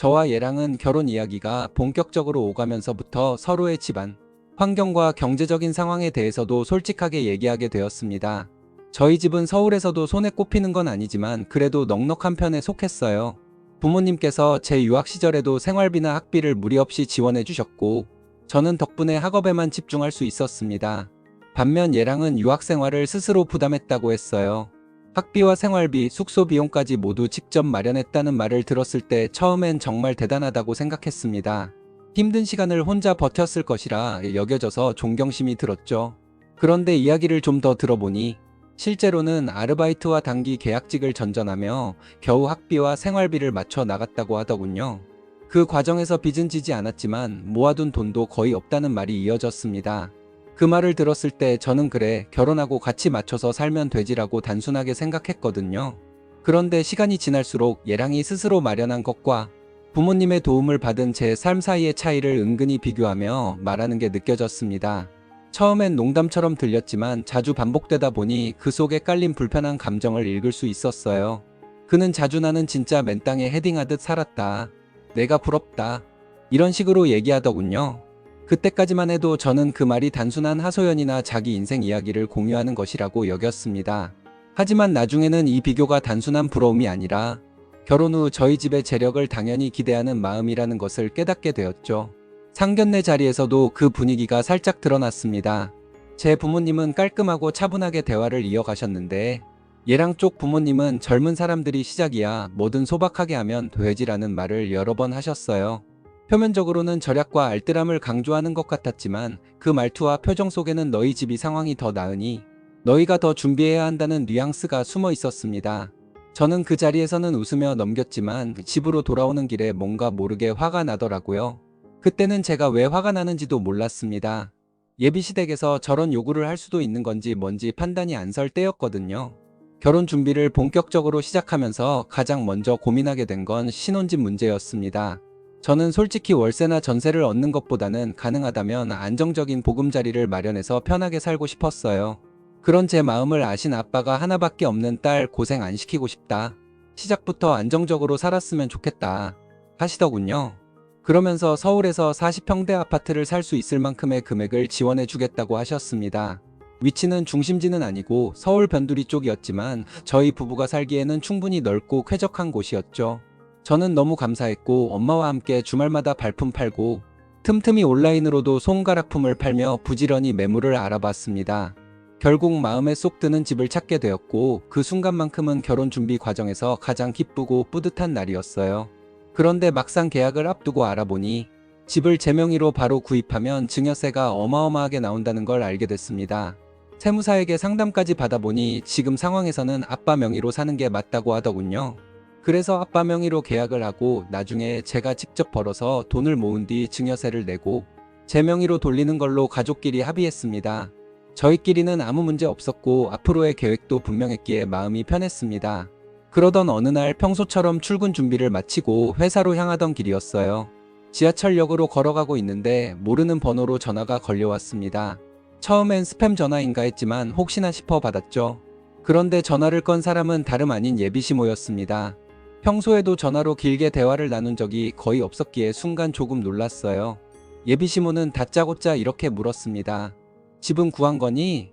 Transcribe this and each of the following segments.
저와 얘랑은 결혼 이야기가 본격적으로 오가면서부터 서로의 집안, 환경과 경제적인 상황에 대해서도 솔직하게 얘기하게 되었습니다. 저희 집은 서울에서도 손에 꼽히는 건 아니지만 그래도 넉넉한 편에 속했어요. 부모님께서 제 유학 시절에도 생활비나 학비를 무리 없이 지원해 주셨고, 저는 덕분에 학업에만 집중할 수 있었습니다. 반면 얘랑은 유학 생활을 스스로 부담했다고 했어요. 학비와 생활비, 숙소 비용까지 모두 직접 마련했다는 말을 들었을 때 처음엔 정말 대단하다고 생각했습니다. 힘든 시간을 혼자 버텼을 것이라 여겨져서 존경심이 들었죠. 그런데 이야기를 좀 더 들어보니 실제로는 아르바이트와 단기 계약직을 전전하며 겨우 학비와 생활비를 맞춰 나갔다고 하더군요. 그 과정에서 빚은 지지 않았지만 모아둔 돈도 거의 없다는 말이 이어졌습니다. 그 말을 들었을 때 저는 그래, 결혼하고 같이 맞춰서 살면 되지라고 단순하게 생각했거든요. 그런데 시간이 지날수록 얘랑이 스스로 마련한 것과 부모님의 도움을 받은 제 삶 사이의 차이를 은근히 비교하며 말하는 게 느껴졌습니다. 처음엔 농담처럼 들렸지만 자주 반복되다 보니 그 속에 깔린 불편한 감정을 읽을 수 있었어요. 그는 자주 나는 진짜 맨땅에 헤딩하듯 살았다. 내가 부럽다. 이런 식으로 얘기하더군요. 그때까지만 해도 저는 그 말이 단순한 하소연이나 자기 인생 이야기를 공유하는 것이라고 여겼습니다. 하지만 나중에는 이 비교가 단순한 부러움이 아니라 결혼 후 저희 집의 재력을 당연히 기대하는 마음이라는 것을 깨닫게 되었죠. 상견례 자리에서도 그 분위기가 살짝 드러났습니다. 제 부모님은 깔끔하고 차분하게 대화를 이어가셨는데 얘랑 쪽 부모님은 젊은 사람들이 시작이야, 뭐든 소박하게 하면 되지라는 말을 여러 번 하셨어요. 표면적으로는 절약과 알뜰함을 강조하는 것 같았지만 그 말투와 표정 속에는 너희 집이 상황이 더 나으니 너희가 더 준비해야 한다는 뉘앙스가 숨어 있었습니다. 저는 그 자리에서는 웃으며 넘겼지만 집으로 돌아오는 길에 뭔가 모르게 화가 나더라고요. 그때는 제가 왜 화가 나는지도 몰랐습니다. 예비시댁에서 저런 요구를 할 수도 있는 건지 뭔지 판단이 안 설 때였거든요. 결혼 준비를 본격적으로 시작하면서 가장 먼저 고민하게 된 건 신혼집 문제였습니다. 저는 솔직히 월세나 전세를 얻는 것보다는 가능하다면 안정적인 보금자리를 마련해서 편하게 살고 싶었어요. 그런 제 마음을 아신 아빠가 하나밖에 없는 딸 고생 안 시키고 싶다. 시작부터 안정적으로 살았으면 좋겠다. 하시더군요. 그러면서 서울에서 40평대 아파트를 살 수 있을 만큼의 금액을 지원해 주겠다고 하셨습니다. 위치는 중심지는 아니고 서울 변두리 쪽이었지만 저희 부부가 살기에는 충분히 넓고 쾌적한 곳이었죠. 저는 너무 감사했고 엄마와 함께 주말마다 발품 팔고 틈틈이 온라인으로도 손가락품을 팔며 부지런히 매물을 알아봤습니다. 결국 마음에 쏙 드는 집을 찾게 되었고 그 순간만큼은 결혼 준비 과정에서 가장 기쁘고 뿌듯한 날이었어요. 그런데 막상 계약을 앞두고 알아보니 집을 제 명의로 바로 구입하면 증여세가 어마어마하게 나온다는 걸 알게 됐습니다. 세무사에게 상담까지 받아보니 지금 상황에서는 아빠 명의로 사는 게 맞다고 하더군요. 그래서 아빠 명의로 계약을 하고 나중에 제가 직접 벌어서 돈을 모은 뒤 증여세를 내고 제 명의로 돌리는 걸로 가족끼리 합의했습니다. 저희끼리는 아무 문제 없었고 앞으로의 계획도 분명했기에 마음이 편했습니다. 그러던 어느 날 평소처럼 출근 준비를 마치고 회사로 향하던 길이었어요. 지하철역으로 걸어가고 있는데 모르는 번호로 전화가 걸려왔습니다. 처음엔 스팸 전화인가 했지만 혹시나 싶어 받았죠. 그런데 전화를 건 사람은 다름 아닌 예비시모였습니다. 평소에도 전화로 길게 대화를 나눈 적이 거의 없었기에 순간 조금 놀랐어요. 예비시모는 다짜고짜 이렇게 물었습니다. 집은 구한 거니?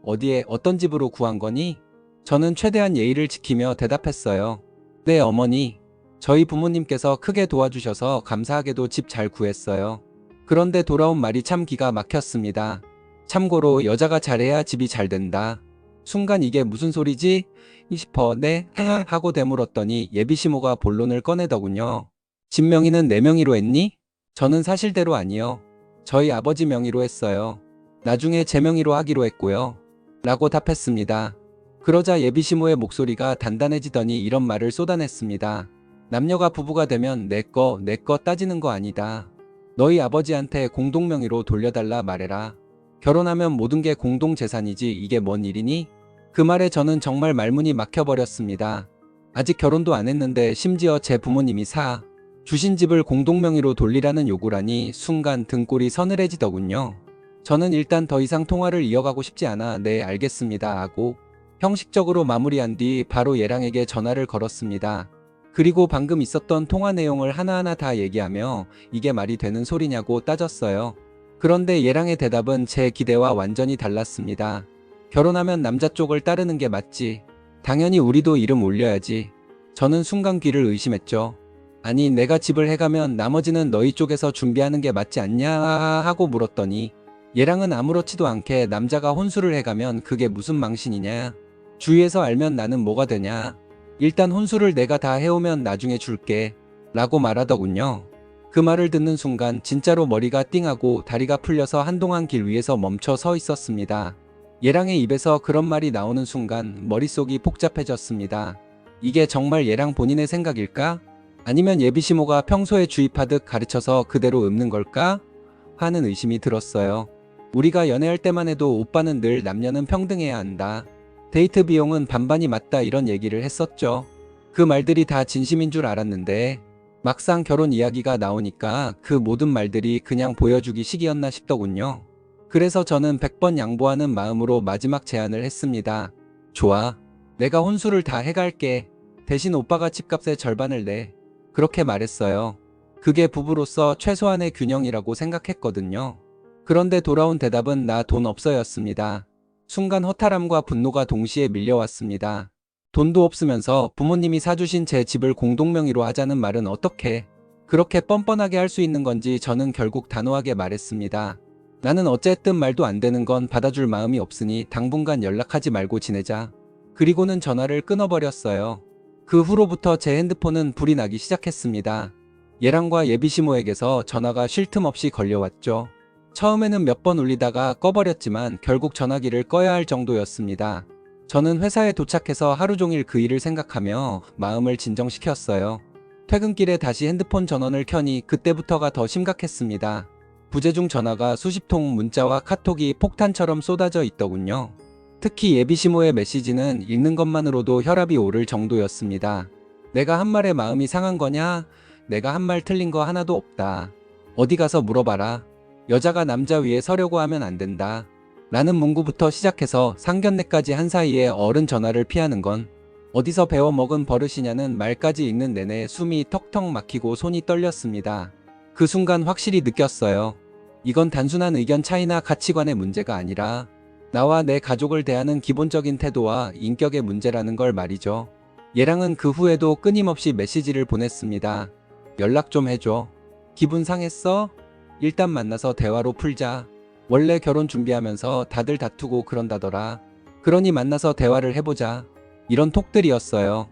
어디에, 어떤 집으로 구한 거니? 저는 최대한 예의를 지키며 대답했어요. 네, 어머니. 저희 부모님께서 크게 도와주셔서 감사하게도 집 잘 구했어요. 그런데 돌아온 말이 참 기가 막혔습니다. 참고로 여자가 잘해야 집이 잘 된다. 순간 이게 무슨 소리지? 싶어 네? 하고 되물었더니 예비시모가 본론을 꺼내더군요. 집 명의는 내 명의로 했니? 저는 사실대로 아니요. 저희 아버지 명의로 했어요. 나중에 제 명의로 하기로 했고요. 라고 답했습니다. 그러자 예비시모의 목소리가 단단해지더니 이런 말을 쏟아냈습니다. 남녀가 부부가 되면 내 거 따지는 거 아니다. 너희 아버지한테 공동명의로 돌려달라 말해라. 결혼하면 모든 게 공동재산이지 이게 뭔 일이니? 그 말에 저는 정말 말문이 막혀버렸습니다. 아직 결혼도 안 했는데 심지어 제 부모님이 주신 집을 공동명의로 돌리라는 요구라니 순간 등골이 서늘해지더군요. 저는 일단 더 이상 통화를 이어가고 싶지 않아 네 알겠습니다 하고 형식적으로 마무리한 뒤 바로 얘랑에게 전화를 걸었습니다. 그리고 방금 있었던 통화 내용을 하나하나 다 얘기하며 이게 말이 되는 소리냐고 따졌어요. 그런데 얘랑의 대답은 제 기대와 완전히 달랐습니다. 결혼하면 남자 쪽을 따르는 게 맞지. 당연히 우리도 이름 올려야지. 저는 순간 귀를 의심했죠. 아니, 내가 집을 해가면 나머지는 너희 쪽에서 준비하는 게 맞지 않냐 하고 물었더니 얘랑은 아무렇지도 않게 남자가 혼수를 해가면 그게 무슨 망신이냐. 주위에서 알면 나는 뭐가 되냐. 일단 혼수를 내가 다 해오면 나중에 줄게 라고 말하더군요. 그 말을 듣는 순간 진짜로 머리가 띵하고 다리가 풀려서 한동안 길 위에서 멈춰 서 있었습니다. 얘랑의 입에서 그런 말이 나오는 순간 머릿속이 복잡해졌습니다. 이게 정말 얘랑 본인의 생각일까? 아니면 예비시모가 평소에 주입하듯 가르쳐서 그대로 읊는 걸까? 하는 의심이 들었어요. 우리가 연애할 때만 해도 오빠는 늘 남녀는 평등해야 한다. 데이트 비용은 반반이 맞다 이런 얘기를 했었죠. 그 말들이 다 진심인 줄 알았는데 막상 결혼 이야기가 나오니까 그 모든 말들이 그냥 보여주기 식이었나 싶더군요. 그래서 저는 100번 양보하는 마음으로 마지막 제안을 했습니다. 좋아. 내가 혼수를 다 해갈게. 대신 오빠가 집값의 절반을 내. 그렇게 말했어요. 그게 부부로서 최소한의 균형이라고 생각했거든요. 그런데 돌아온 대답은 나 돈 없어였습니다. 순간 허탈함과 분노가 동시에 밀려왔습니다. 돈도 없으면서 부모님이 사주신 제 집을 공동명의로 하자는 말은 어떻게 그렇게 뻔뻔하게 할 수 있는 건지 저는 결국 단호하게 말했습니다. 나는 어쨌든 말도 안 되는 건 받아줄 마음이 없으니 당분간 연락하지 말고 지내자. 그리고는 전화를 끊어버렸어요. 그 후로부터 제 핸드폰은 불이 나기 시작했습니다. 얘랑과 예비시모에게서 전화가 쉴 틈 없이 걸려왔죠. 처음에는 몇 번 울리다가 꺼버렸지만 결국 전화기를 꺼야 할 정도였습니다. 저는 회사에 도착해서 하루 종일 그 일을 생각하며 마음을 진정시켰어요. 퇴근길에 다시 핸드폰 전원을 켜니 그때부터가 더 심각했습니다. 부재중 전화가 수십 통, 문자와 카톡이 폭탄처럼 쏟아져 있더군요. 특히 예비시모의 메시지는 읽는 것만으로도 혈압이 오를 정도였습니다. 내가 한 말에 마음이 상한 거냐? 내가 한 말 틀린 거 하나도 없다. 어디 가서 물어봐라. 여자가 남자 위에 서려고 하면 안 된다. 라는 문구부터 시작해서 상견례까지 한 사이에 어른 전화를 피하는 건 어디서 배워먹은 버릇이냐는 말까지 읽는 내내 숨이 턱턱 막히고 손이 떨렸습니다. 그 순간 확실히 느꼈어요. 이건 단순한 의견 차이나 가치관의 문제가 아니라 나와 내 가족을 대하는 기본적인 태도와 인격의 문제라는 걸 말이죠. 얘랑은 그 후에도 끊임없이 메시지를 보냈습니다. 연락 좀 해줘. 기분 상했어? 일단 만나서 대화로 풀자. 원래 결혼 준비하면서 다들 다투고 그런다더라. 그러니 만나서 대화를 해보자. 이런 톡들이었어요.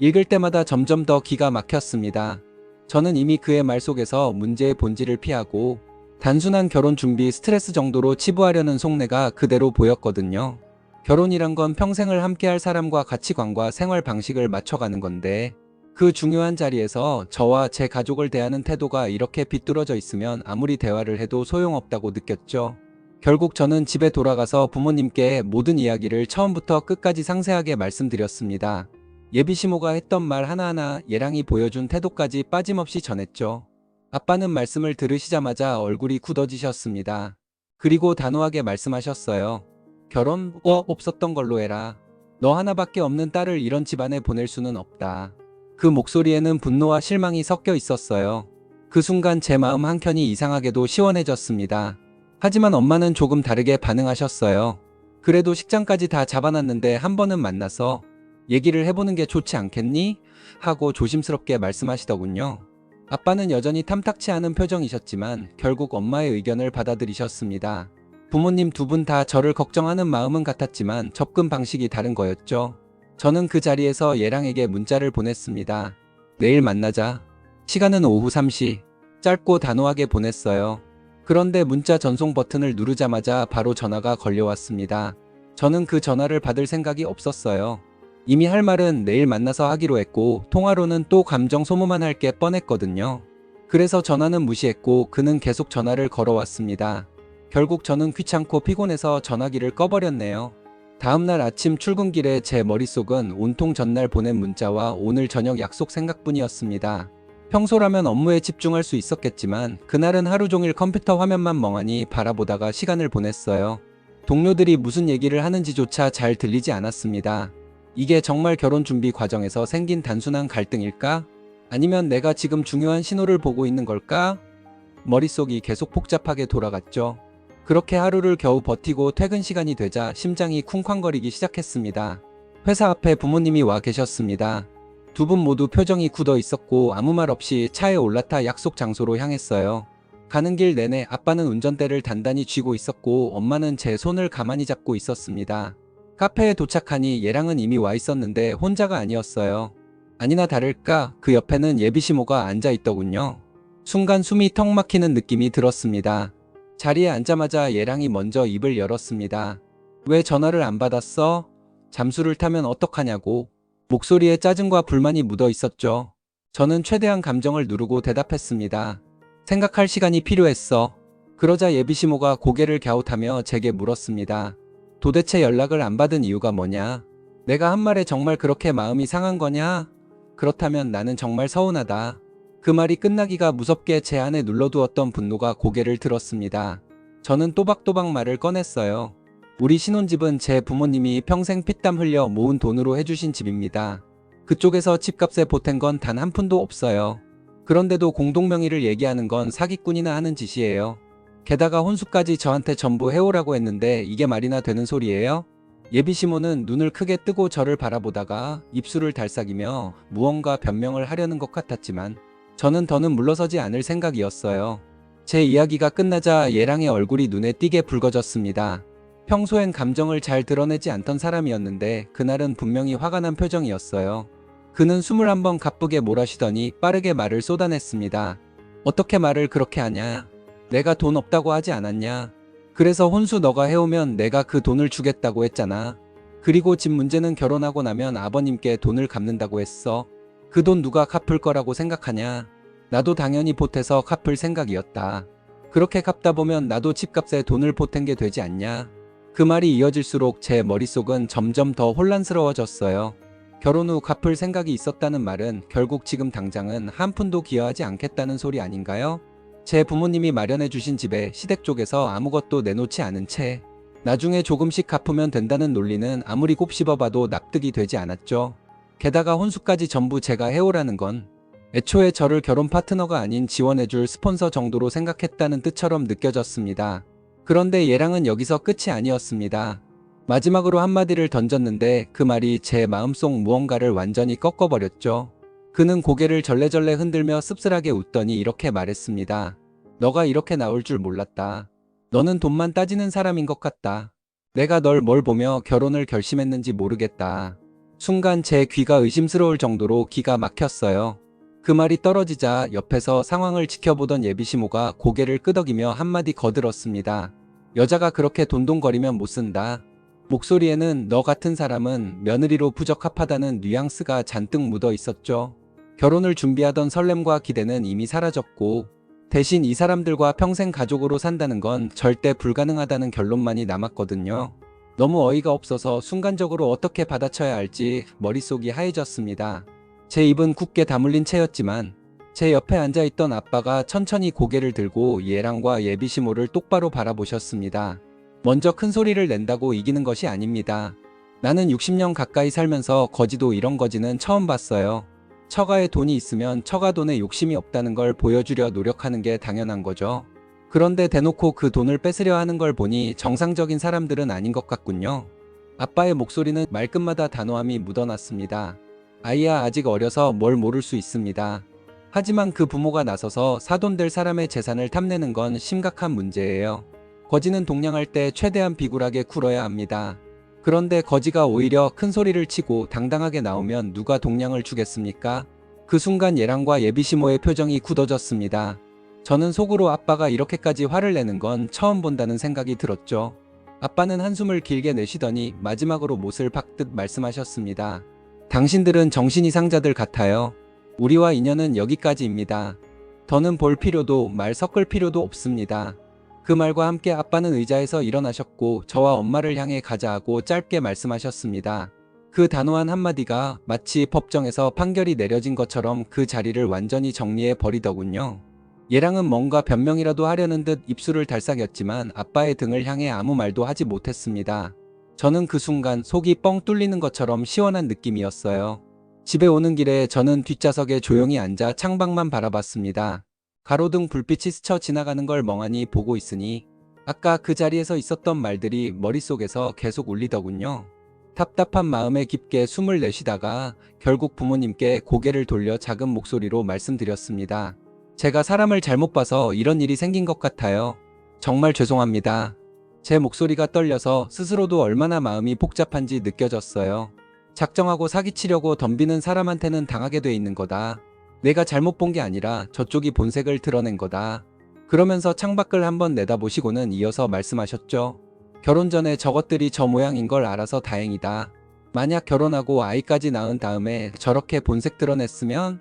읽을 때마다 점점 더 기가 막혔습니다. 저는 이미 그의 말 속에서 문제의 본질을 피하고 단순한 결혼 준비 스트레스 정도로 치부하려는 속내가 그대로 보였거든요. 결혼이란 건 평생을 함께할 사람과 가치관과 생활 방식을 맞춰가는 건데 그 중요한 자리에서 저와 제 가족을 대하는 태도가 이렇게 비뚤어져 있으면 아무리 대화를 해도 소용없다고 느꼈죠. 결국 저는 집에 돌아가서 부모님께 모든 이야기를 처음부터 끝까지 상세하게 말씀드렸습니다. 예비시모가 했던 말 하나하나 얘랑이 보여준 태도까지 빠짐없이 전했죠. 아빠는 말씀을 들으시자마자 얼굴이 굳어지셨습니다. 그리고 단호하게 말씀하셨어요. 결혼 없었던 걸로 해라. 너 하나밖에 없는 딸을 이런 집안에 보낼 수는 없다. 그 목소리에는 분노와 실망이 섞여 있었어요. 그 순간 제 마음 한켠이 이상하게도 시원해졌습니다. 하지만 엄마는 조금 다르게 반응하셨어요. 그래도 식장까지 다 잡아놨는데 한 번은 만나서 얘기를 해보는 게 좋지 않겠니? 하고 조심스럽게 말씀하시더군요. 아빠는 여전히 탐탁치 않은 표정이셨지만 결국 엄마의 의견을 받아들이셨습니다. 부모님 두 분 다 저를 걱정하는 마음은 같았지만 접근 방식이 다른 거였죠. 저는 그 자리에서 얘랑에게 문자를 보냈습니다. 내일 만나자. 시간은 오후 3시. 짧고 단호하게 보냈어요. 그런데 문자 전송 버튼을 누르자마자 바로 전화가 걸려왔습니다. 저는 그 전화를 받을 생각이 없었어요. 이미 할 말은 내일 만나서 하기로 했고 통화로는 또 감정 소모만 할 게 뻔했거든요. 그래서 전화는 무시했고 그는 계속 전화를 걸어왔습니다. 결국 저는 귀찮고 피곤해서 전화기를 꺼버렸네요. 다음날 아침 출근길에 제 머릿속은 온통 전날 보낸 문자와 오늘 저녁 약속 생각뿐이었습니다. 평소라면 업무에 집중할 수 있었겠지만 그날은 하루 종일 컴퓨터 화면만 멍하니 바라보다가 시간을 보냈어요. 동료들이 무슨 얘기를 하는지조차 잘 들리지 않았습니다. 이게 정말 결혼 준비 과정에서 생긴 단순한 갈등일까? 아니면 내가 지금 중요한 신호를 보고 있는 걸까? 머릿속이 계속 복잡하게 돌아갔죠. 그렇게 하루를 겨우 버티고 퇴근 시간이 되자 심장이 쿵쾅거리기 시작했습니다. 회사 앞에 부모님이 와 계셨습니다. 두 분 모두 표정이 굳어 있었고 아무 말 없이 차에 올라타 약속 장소로 향했어요. 가는 길 내내 아빠는 운전대를 단단히 쥐고 있었고 엄마는 제 손을 가만히 잡고 있었습니다. 카페에 도착하니 얘랑은 이미 와 있었는데 혼자가 아니었어요. 아니나 다를까 그 옆에는 예비시모가 앉아 있더군요. 순간 숨이 턱 막히는 느낌이 들었습니다. 자리에 앉자마자 얘랑이 먼저 입을 열었습니다. 왜 전화를 안 받았어? 잠수를 타면 어떡하냐고. 목소리에 짜증과 불만이 묻어 있었죠. 저는 최대한 감정을 누르고 대답했습니다. 생각할 시간이 필요했어. 그러자 예비시모가 고개를 갸웃하며 제게 물었습니다. 도대체 연락을 안 받은 이유가 뭐냐? 내가 한 말에 정말 그렇게 마음이 상한 거냐? 그렇다면 나는 정말 서운하다. 그 말이 끝나기가 무섭게 제 안에 눌러두었던 분노가 고개를 들었습니다. 저는 또박또박 말을 꺼냈어요. 우리 신혼집은 제 부모님이 평생 피땀 흘려 모은 돈으로 해주신 집입니다. 그쪽에서 집값에 보탠 건 단 한 푼도 없어요. 그런데도 공동명의를 얘기하는 건 사기꾼이나 하는 짓이에요. 게다가 혼수까지 저한테 전부 해오라고 했는데 이게 말이나 되는 소리예요? 예비시모는 눈을 크게 뜨고 저를 바라보다가 입술을 달싹이며 무언가 변명을 하려는 것 같았지만 저는 더는 물러서지 않을 생각이었어요. 제 이야기가 끝나자 얘랑의 얼굴이 눈에 띄게 붉어졌습니다. 평소엔 감정을 잘 드러내지 않던 사람이었는데 그날은 분명히 화가 난 표정이었어요. 그는 숨을 한번 가쁘게 몰아쉬더니 빠르게 말을 쏟아냈습니다. 어떻게 말을 그렇게 하냐? 내가 돈 없다고 하지 않았냐? 그래서 혼수 너가 해오면 내가 그 돈을 주겠다고 했잖아. 그리고 집 문제는 결혼하고 나면 아버님께 돈을 갚는다고 했어. 그 돈 누가 갚을 거라고 생각하냐? 나도 당연히 보태서 갚을 생각이었다. 그렇게 갚다 보면 나도 집값에 돈을 보탠 게 되지 않냐? 그 말이 이어질수록 제 머릿속은 점점 더 혼란스러워졌어요. 결혼 후 갚을 생각이 있었다는 말은 결국 지금 당장은 한 푼도 기여하지 않겠다는 소리 아닌가요? 제 부모님이 마련해 주신 집에 시댁 쪽에서 아무것도 내놓지 않은 채 나중에 조금씩 갚으면 된다는 논리는 아무리 곱씹어봐도 납득이 되지 않았죠. 게다가 혼수까지 전부 제가 해오라는 건 애초에 저를 결혼 파트너가 아닌 지원해줄 스폰서 정도로 생각했다는 뜻처럼 느껴졌습니다. 그런데 얘랑은 여기서 끝이 아니었습니다. 마지막으로 한마디를 던졌는데 그 말이 제 마음속 무언가를 완전히 꺾어버렸죠. 그는 고개를 절레절레 흔들며 씁쓸하게 웃더니 이렇게 말했습니다. 너가 이렇게 나올 줄 몰랐다. 너는 돈만 따지는 사람인 것 같다. 내가 널 뭘 보며 결혼을 결심했는지 모르겠다. 순간 제 귀가 의심스러울 정도로 기가 막혔어요. 그 말이 떨어지자 옆에서 상황을 지켜보던 예비시모가 고개를 끄덕이며 한마디 거들었습니다. 여자가 그렇게 돈돈거리면 못 쓴다. 목소리에는 너 같은 사람은 며느리로 부적합하다는 뉘앙스가 잔뜩 묻어 있었죠. 결혼을 준비하던 설렘과 기대는 이미 사라졌고 대신 이 사람들과 평생 가족으로 산다는 건 절대 불가능하다는 결론만이 남았거든요. 너무 어이가 없어서 순간적으로 어떻게 받아쳐야 할지 머릿속이 하얘졌습니다. 제 입은 굳게 다물린 채였지만 제 옆에 앉아있던 아빠가 천천히 고개를 들고 얘랑과 예비시모를 똑바로 바라보셨습니다. 먼저 큰 소리를 낸다고 이기는 것이 아닙니다. 나는 60년 가까이 살면서 거지도 이런 거지는 처음 봤어요. 처가에 돈이 있으면 처가 돈에 욕심이 없다는 걸 보여주려 노력하는 게 당연한 거죠. 그런데 대놓고 그 돈을 뺏으려 하는 걸 보니 정상적인 사람들은 아닌 것 같군요. 아빠의 목소리는 말끝마다 단호함이 묻어났습니다. 아이야 아직 어려서 뭘 모를 수 있습니다. 하지만 그 부모가 나서서 사돈될 사람의 재산을 탐내는 건 심각한 문제예요. 거지는 동냥할 때 최대한 비굴하게 굴어야 합니다. 그런데 거지가 오히려 큰 소리를 치고 당당하게 나오면 누가 동냥을 주겠습니까? 그 순간 예랑과 예비시모의 표정이 굳어졌습니다. 저는 속으로 아빠가 이렇게까지 화를 내는 건 처음 본다는 생각이 들었죠. 아빠는 한숨을 길게 내쉬더니 마지막으로 못을 박듯 말씀하셨습니다. 당신들은 정신이상자들 같아요. 우리와 인연은 여기까지입니다. 더는 볼 필요도 말 섞을 필요도 없습니다. 그 말과 함께 아빠는 의자에서 일어나셨고 저와 엄마를 향해 가자 하고 짧게 말씀하셨습니다. 그 단호한 한마디가 마치 법정에서 판결이 내려진 것처럼 그 자리를 완전히 정리해 버리더군요. 얘랑은 뭔가 변명이라도 하려는 듯 입술을 달싹였지만 아빠의 등을 향해 아무 말도 하지 못했습니다. 저는 그 순간 속이 뻥 뚫리는 것처럼 시원한 느낌이었어요. 집에 오는 길에 저는 뒷좌석에 조용히 앉아 창밖만 바라봤습니다. 가로등 불빛이 스쳐 지나가는 걸 멍하니 보고 있으니 아까 그 자리에서 있었던 말들이 머릿속에서 계속 울리더군요. 답답한 마음에 깊게 숨을 내쉬다가 결국 부모님께 고개를 돌려 작은 목소리로 말씀드렸습니다. 제가 사람을 잘못 봐서 이런 일이 생긴 것 같아요. 정말 죄송합니다. 제 목소리가 떨려서 스스로도 얼마나 마음이 복잡한지 느껴졌어요. 작정하고 사기치려고 덤비는 사람한테는 당하게 돼 있는 거다. 내가 잘못 본 게 아니라 저쪽이 본색을 드러낸 거다. 그러면서 창밖을 한번 내다보시고는 이어서 말씀하셨죠. 결혼 전에 저것들이 저 모양인 걸 알아서 다행이다. 만약 결혼하고 아이까지 낳은 다음에 저렇게 본색 드러냈으면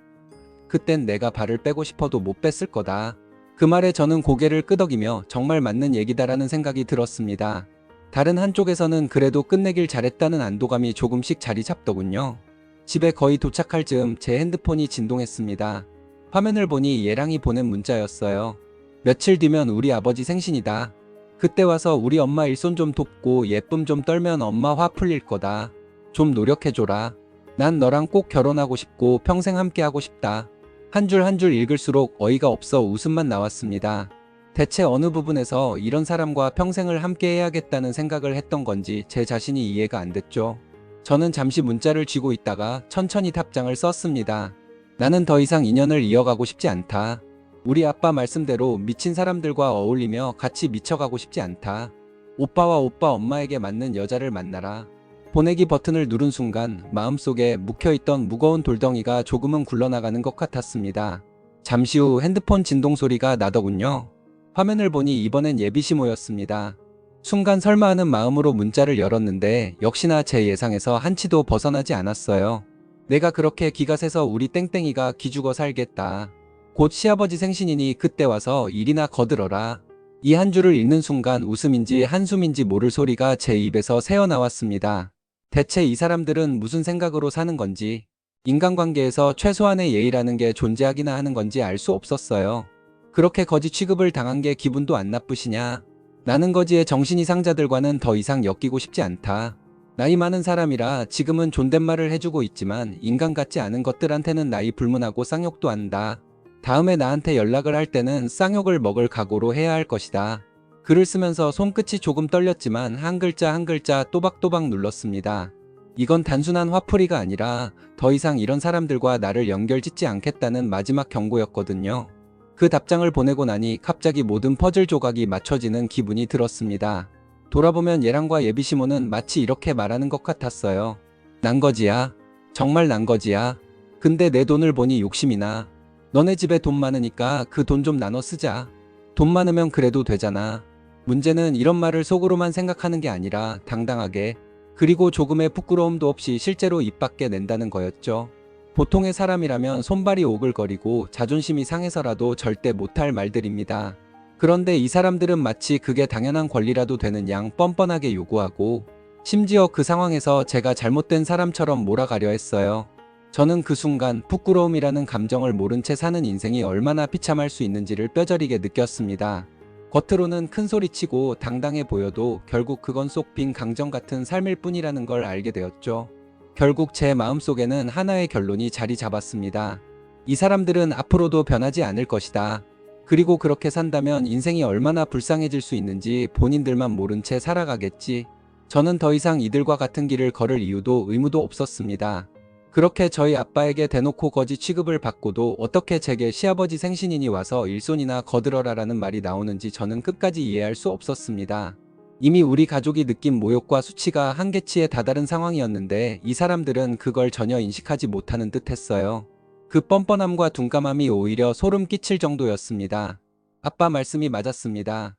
그땐 내가 발을 빼고 싶어도 못 뺐을 거다. 그 말에 저는 고개를 끄덕이며 정말 맞는 얘기다라는 생각이 들었습니다. 다른 한쪽에서는 그래도 끝내길 잘했다는 안도감이 조금씩 자리 잡더군요. 집에 거의 도착할 즈음 제 핸드폰이 진동했습니다. 화면을 보니 얘랑이 보낸 문자였어요. 며칠 뒤면 우리 아버지 생신이다. 그때 와서 우리 엄마 일손 좀 돕고 예쁨 좀 떨면 엄마 화 풀릴 거다. 좀 노력해줘라. 난 너랑 꼭 결혼하고 싶고 평생 함께하고 싶다. 한 줄 한 줄 읽을수록 어이가 없어 웃음만 나왔습니다. 대체 어느 부분에서 이런 사람과 평생을 함께 해야겠다는 생각을 했던 건지 제 자신이 이해가 안 됐죠. 저는 잠시 문자를 쥐고 있다가 천천히 답장을 썼습니다. 나는 더 이상 인연을 이어가고 싶지 않다. 우리 아빠 말씀대로 미친 사람들과 어울리며 같이 미쳐가고 싶지 않다. 오빠와 오빠 엄마에게 맞는 여자를 만나라. 보내기 버튼을 누른 순간 마음속에 묵혀있던 무거운 돌덩이가 조금은 굴러나가는 것 같았습니다. 잠시 후 핸드폰 진동 소리가 나더군요. 화면을 보니 이번엔 예비시모였습니다. 순간 설마 하는 마음으로 문자를 열었는데 역시나 제 예상에서 한치도 벗어나지 않았어요. 내가 그렇게 기가 새서 우리 땡땡이가 기죽어 살겠다. 곧 시아버지 생신이니 그때 와서 일이나 거들어라. 이 한 줄을 읽는 순간 웃음인지 한숨인지 모를 소리가 제 입에서 새어나왔습니다. 대체 이 사람들은 무슨 생각으로 사는 건지, 인간관계에서 최소한의 예의라는 게 존재하기나 하는 건지 알 수 없었어요. 그렇게 거지 취급을 당한 게 기분도 안 나쁘시냐? 나는 거지의 정신이상자들과는 더 이상 엮이고 싶지 않다. 나이 많은 사람이라 지금은 존댓말을 해주고 있지만 인간 같지 않은 것들한테는 나이 불문하고 쌍욕도 한다. 다음에 나한테 연락을 할 때는 쌍욕을 먹을 각오로 해야 할 것이다. 글을 쓰면서 손끝이 조금 떨렸지만 한 글자 한 글자 또박또박 눌렀습니다. 이건 단순한 화풀이가 아니라 더 이상 이런 사람들과 나를 연결짓지 않겠다는 마지막 경고였거든요. 그 답장을 보내고 나니 갑자기 모든 퍼즐 조각이 맞춰지는 기분이 들었습니다. 돌아보면 얘랑과 예비시모는 마치 이렇게 말하는 것 같았어요. 난거지야. 정말 난거지야. 근데 내 돈을 보니 욕심이 나. 너네 집에 돈 많으니까 그 돈 좀 나눠 쓰자. 돈 많으면 그래도 되잖아. 문제는 이런 말을 속으로만 생각하는 게 아니라 당당하게, 그리고 조금의 부끄러움도 없이 실제로 입 밖에 낸다는 거였죠. 보통의 사람이라면 손발이 오글거리고 자존심이 상해서라도 절대 못할 말들입니다. 그런데 이 사람들은 마치 그게 당연한 권리라도 되는 양 뻔뻔하게 요구하고, 심지어 그 상황에서 제가 잘못된 사람처럼 몰아가려 했어요. 저는 그 순간 부끄러움이라는 감정을 모른 채 사는 인생이 얼마나 비참할 수 있는지를 뼈저리게 느꼈습니다. 겉으로는 큰 소리치고 당당해 보여도 결국 그건 쏙 빈 강정 같은 삶일 뿐이라는 걸 알게 되었죠. 결국 제 마음속에는 하나의 결론이 자리 잡았습니다. 이 사람들은 앞으로도 변하지 않을 것이다. 그리고 그렇게 산다면 인생이 얼마나 불쌍해질 수 있는지 본인들만 모른 채 살아가겠지. 저는 더 이상 이들과 같은 길을 걸을 이유도 의무도 없었습니다. 그렇게 저희 아빠에게 대놓고 거지 취급을 받고도 어떻게 제게 시아버지 생신이니 와서 일손이나 거들어라라는 말이 나오는지 저는 끝까지 이해할 수 없었습니다. 이미 우리 가족이 느낀 모욕과 수치가 한계치에 다다른 상황이었는데 이 사람들은 그걸 전혀 인식하지 못하는 듯 했어요. 그 뻔뻔함과 둔감함이 오히려 소름 끼칠 정도였습니다. 아빠 말씀이 맞았습니다.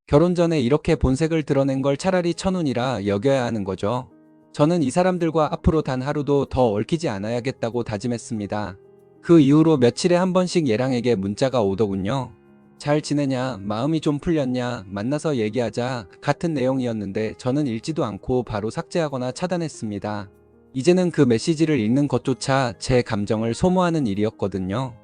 결혼 전에 이렇게 본색을 드러낸 걸 차라리 천운이라 여겨야 하는 거죠. 저는 이 사람들과 앞으로 단 하루도 더 얽히지 않아야겠다고 다짐했습니다. 그 이후로 며칠에 한 번씩 얘랑에게 문자가 오더군요. 잘 지내냐, 마음이 좀 풀렸냐, 만나서 얘기하자 같은 내용이었는데 저는 읽지도 않고 바로 삭제하거나 차단했습니다. 이제는 그 메시지를 읽는 것조차 제 감정을 소모하는 일이었거든요.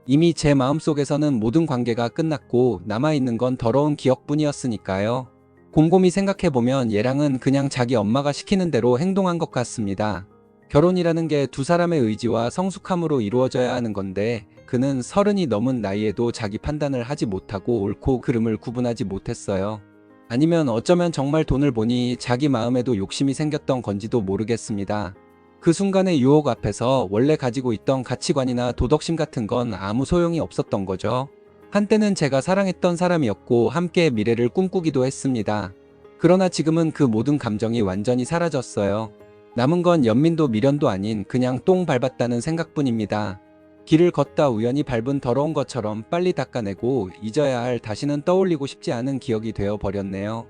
이미 제 마음속에서는 모든 관계가 끝났고 남아있는 건 더러운 기억뿐이었으니까요. 곰곰이 생각해보면 얘랑은 그냥 자기 엄마가 시키는 대로 행동한 것 같습니다. 결혼이라는 게 두 사람의 의지와 성숙함으로 이루어져야 하는 건데 그는 30이 넘은 나이에도 자기 판단을 하지 못하고 옳고 그름을 구분하지 못했어요. 아니면 어쩌면 정말 돈을 보니 자기 마음에도 욕심이 생겼던 건지도 모르겠습니다. 그 순간의 유혹 앞에서 원래 가지고 있던 가치관이나 도덕심 같은 건 아무 소용이 없었던 거죠. 한때는 제가 사랑했던 사람이었고 함께 미래를 꿈꾸기도 했습니다. 그러나 지금은 그 모든 감정이 완전히 사라졌어요. 남은 건 연민도 미련도 아닌 그냥 똥 밟았다는 생각뿐입니다. 길을 걷다 우연히 밟은 더러운 것처럼 빨리 닦아내고 잊어야 할 다시는 떠올리고 싶지 않은 기억이 되어 버렸네요.